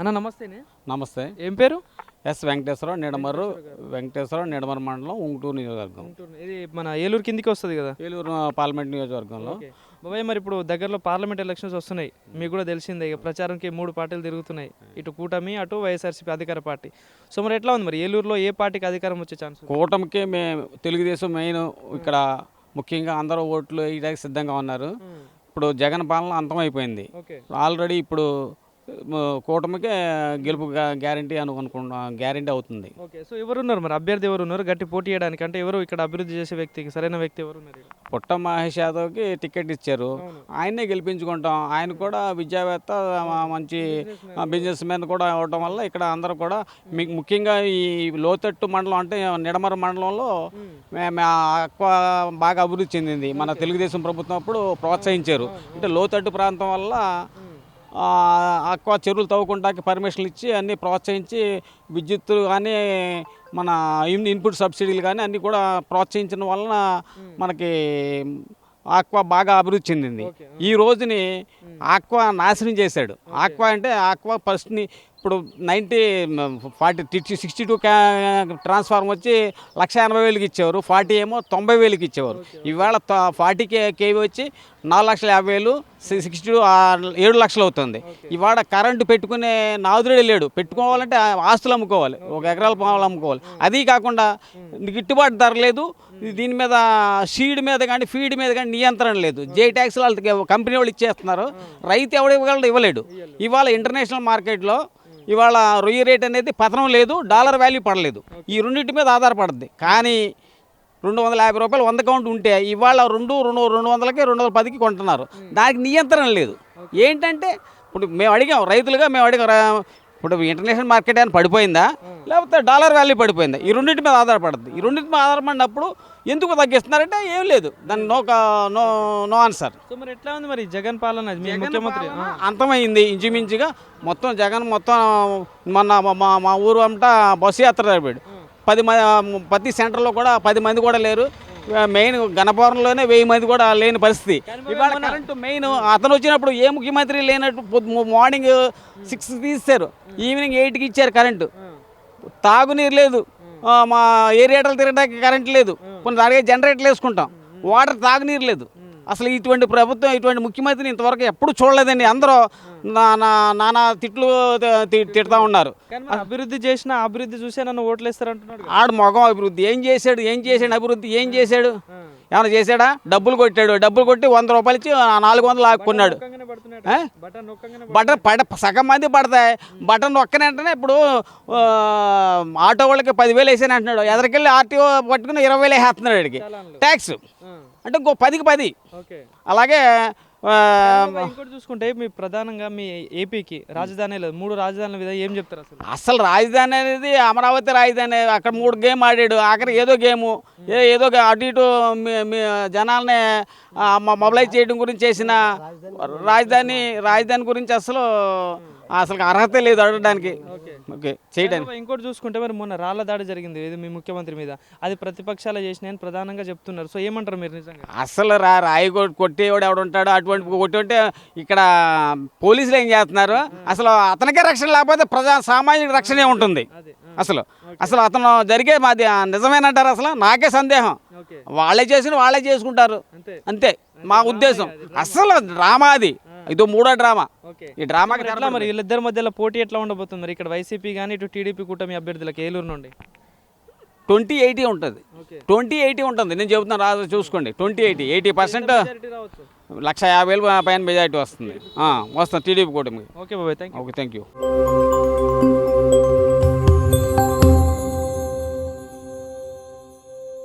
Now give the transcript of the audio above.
అన్న నమస్తే. నమస్తే. ఏం పేరు? ఎస్ వెంకటేశ్వరరావు, నిడమరు మండలం, ఉంగుటూరు నియోజకవర్గం. ఇది మన ఏలూరు కిందికి వస్తుంది కదా? ఏలూరు పార్లమెంట్ నియోజకవర్గంలో. బాబాయ్, మరి ఇప్పుడు దగ్గరలో పార్లమెంట్ ఎలక్షన్స్ వస్తున్నాయి, మీకు కూడా తెలిసిందే. ఇక ప్రచారంకి 3 పార్టీలు తిరుగుతున్నాయి, ఇటు కూటమి, అటు వైఎస్ఆర్సీపీ అధికార పార్టీ. సో మరి ఎట్లా ఉంది మరి ఏలూరులో ఏ పార్టీకి అధికారం వచ్చే ఛాన్స్? కూటమికి మేము తెలుగుదేశం మెయిన్ ఇక్కడ ముఖ్యంగా అందరూ ఓట్లు వేయడానికి సిద్ధంగా ఉన్నారు. ఇప్పుడు జగన్ పాలన అంతమైపోయింది. ఆల్రెడీ ఇప్పుడు కూటమికి గెలుపు గ్యారంటీ గ్యారంటీ అవుతుంది. ఓకే, సో ఎవరున్నారు మరి అభ్యర్థి? ఎవరున్నారు గట్టి పోటీ చేయడానికి? అంటే ఎవరు ఇక్కడ అభివృద్ధి చేసే వ్యక్తికి సరైన వ్యక్తి ఎవరున్నారు? పుట్ట మహేష్ యాదవ్కి టికెట్ ఇచ్చారు, ఆయన్నే గెలిపించుకుంటాం. ఆయన కూడా విద్యావేత్త, మంచి బిజినెస్ మ్యాన్ కూడా అవడం వల్ల ఇక్కడ అందరూ కూడా ముఖ్యంగా ఈ లోతట్టు మండలం అంటే నిడమర మండలంలో ఎక్కువ బాగా అభివృద్ధి చెందింది. మన తెలుగుదేశం ప్రభుత్వం అప్పుడు ప్రోత్సహించారు. అంటే లోతట్టు ప్రాంతం వల్ల ఎక్కువ చెరువులు తవ్వుకుంటానికి పర్మిషన్లు ఇచ్చి అన్నీ ప్రోత్సహించి విద్యుత్తు కానీ మన ఇన్పుట్ సబ్సిడీలు కానీ అన్నీ కూడా ప్రోత్సహించడం వలన మనకి ఆక్వా బాగా అభివృద్ధి చెందింది. ఈ రోజుని ఆక్వా నాశనం చేశాడు. ఆక్వా అంటే ఆక్వా ఫస్ట్ని ఇప్పుడు 62 ట్రాన్స్ఫార్మర్ వచ్చి 1,80,000కి ఇచ్చేవారు, 40 ఏమో 90,000కి ఇచ్చేవారు. ఇవాళ 40 కేవీ వచ్చి 4,50,000, 62 7 లక్షలు అవుతుంది. ఇవాళ కరెంటు పెట్టుకునే నాదుడే లేడు. పెట్టుకోవాలంటే ఆస్తులు అమ్ముకోవాలి, 1 ఎకరాల పొలాలు అమ్ముకోవాలి. అది కాకుండా గిట్టుబాటు ధర లేదు. దీని మీద సీడ్ మీద కానీ ఫీడ్ మీద కానీ నియంత్రణ లేదు. జే ట్యాక్స్లు వాళ్ళకి కంపెనీ వాళ్ళు ఇచ్చేస్తున్నారు. రైతు ఎవడు ఇవ్వగలడు? ఇవ్వలేడు. ఇవాళ ఇంటర్నేషనల్ మార్కెట్లో ఇవాళ రొయ్యి రేట్ అనేది పతనం లేదు, డాలర్ వాల్యూ పడలేదు. ఈ రెండింటి మీద ఆధారపడుద్ది. కానీ 250 రూపాయలు 100 కౌంట్ ఉంటే ఇవాళ 200కి 210కి కొంటున్నారు. దానికి నియంత్రణ లేదు. ఏంటంటే ఇప్పుడు మేము అడిగాం, రైతులుగా మేము అడిగాం, ఇప్పుడు ఇంటర్నేషనల్ మార్కెట్ ఏమైనా పడిపోయిందా లేకపోతే డాలర్ వాల్యూ పడిపోయిందా? ఈ రెండింటి మీద ఆధారపడుద్ది. ఈ రెండింటి మీద ఆధారపడినప్పుడు ఎందుకు తగ్గిస్తున్నారంటే ఏం లేదు, దాన్ని నో ఆన్సర్. సో మరి ఎట్లా ఉంది మరి జగన్ పాలన? ముఖ్యమంత్రి అంతమైంది ఇంచుమించుగా. మొత్తం జగన్ మొత్తం మొన్న మా ఊరు అంతా బస్సు యాత్ర జరిపాడు. 10 మంది ప్రతి సెంటర్లో కూడా 10 మంది కూడా లేరు. మెయిన్ గణపురంలోనే 1000 మంది కూడా లేని పరిస్థితి. ఇవాళ కరెంటు మెయిన్ అతను వచ్చినప్పుడు ఏ ముఖ్యమంత్రి లేనట్టు మార్నింగ్ 6కి తీశారు, ఈవినింగ్ 8కి ఇచ్చారు కరెంటు. తాగునీరు లేదు, మా ఏరియాటలు తిరగడానికి కరెంట్ లేదు, కొన్ని దానికి జనరేటర్లు వేసుకుంటాం, వాటర్ తాగునీరు లేదు. అసలు ఇటువంటి ప్రభుత్వం, ఇటువంటి ముఖ్యమంత్రిని ఇంతవరకు ఎప్పుడు చూడలేదండి. అందరూ నానా తిట్లు తిడతా ఉన్నారు. అభివృద్ధి చేసిన అభివృద్ధి చూసే నన్ను ఓట్లేస్తారు అంటున్నాడు. ఆడు మొగం అభివృద్ధి ఏం చేశాడు? అభివృద్ధి ఏం చేశాడు? ఏమైనా చేశాడా? డబ్బులు కొట్టాడు. డబ్బులు కొట్టి 100 రూపాయలు ఇచ్చి 400 ఆకున్నాడు. బటన్ సగం మంది పడతాయి. బటన్ నొక్కనంటేనే ఇప్పుడు ఆటో వాళ్ళకి 10,000 వేసాను అంటున్నాడు. ఎదరికెళ్ళి ఆర్టీఓ పట్టుకుని 20,000 వేస్తున్నాడు వాడికి ట్యాక్స్. అంటే ఇంకో 10కి 10. అలాగే ఇంకోటి చూసుకుంటే మీ ప్రధానంగా మీ ఏపీకి రాజధాని లేదు, 3 రాజధానుల మీద ఏం చెప్తారు? అసలు రాజధాని అనేది అమరావతి రాజధాని. అక్కడ 3 గేమ్ ఆడాడు. ఆఖరి ఏదో గేము ఏదో అటు ఇటు జనాల్ని మొబిలైజ్ చేయడం గురించి చేసిన రాజధాని గురించి అసలు అర్హత లేదు అడగడానికి, చేయడానికి. ఇంకోటి చూసుకుంటే మరి మొన్న రాళ్ల దాడి జరిగింది ఇది మీ ముఖ్యమంత్రి మీద, అది ప్రతిపక్షాలు చేసినాయని ప్రధానంగా చెప్తున్నారు. సో ఏమంటారు మీరు? నిజంగా అసలు రాయి కొట్టేవాడు ఎవడుంటాడు? అటువంటి కొట్టుంటే ఇక్కడ పోలీసులు ఏం చేస్తున్నారు? అసలు అతనికే రక్షణ లేకపోతే సామాజిక రక్షణే ఉంటుంది. అసలు అతను జరిగే మాది నిజమేనంటారు? అసలు నాకే సందేహం. వాళ్ళే చేసుకుంటారు అంతే మా ఉద్దేశం. అసలు డ్రామా అది, ఇదో 3వ డ్రామా. ఈ డ్రామాకి ఎట్లా మరి వీళ్ళిద్దరి మధ్యలో పోటీ ఎట్లా ఉండబోతుంది మరి? ఇక్కడ వైసీపీ కానీ ఇటు టీడీపీ కూటమి అభ్యర్థులకు ఏలూరు నుండి 20-80 ఉంటుంది. 20-80 ఉంటుంది. నేను చెబుతున్నాను, రాజు చూసుకోండి. 20-80 80% 150,000 పైన మెజారిటీ వస్తుంది టీడీపీ కూటమి. ఓకే బాబాయ్, థ్యాంక్ యూ.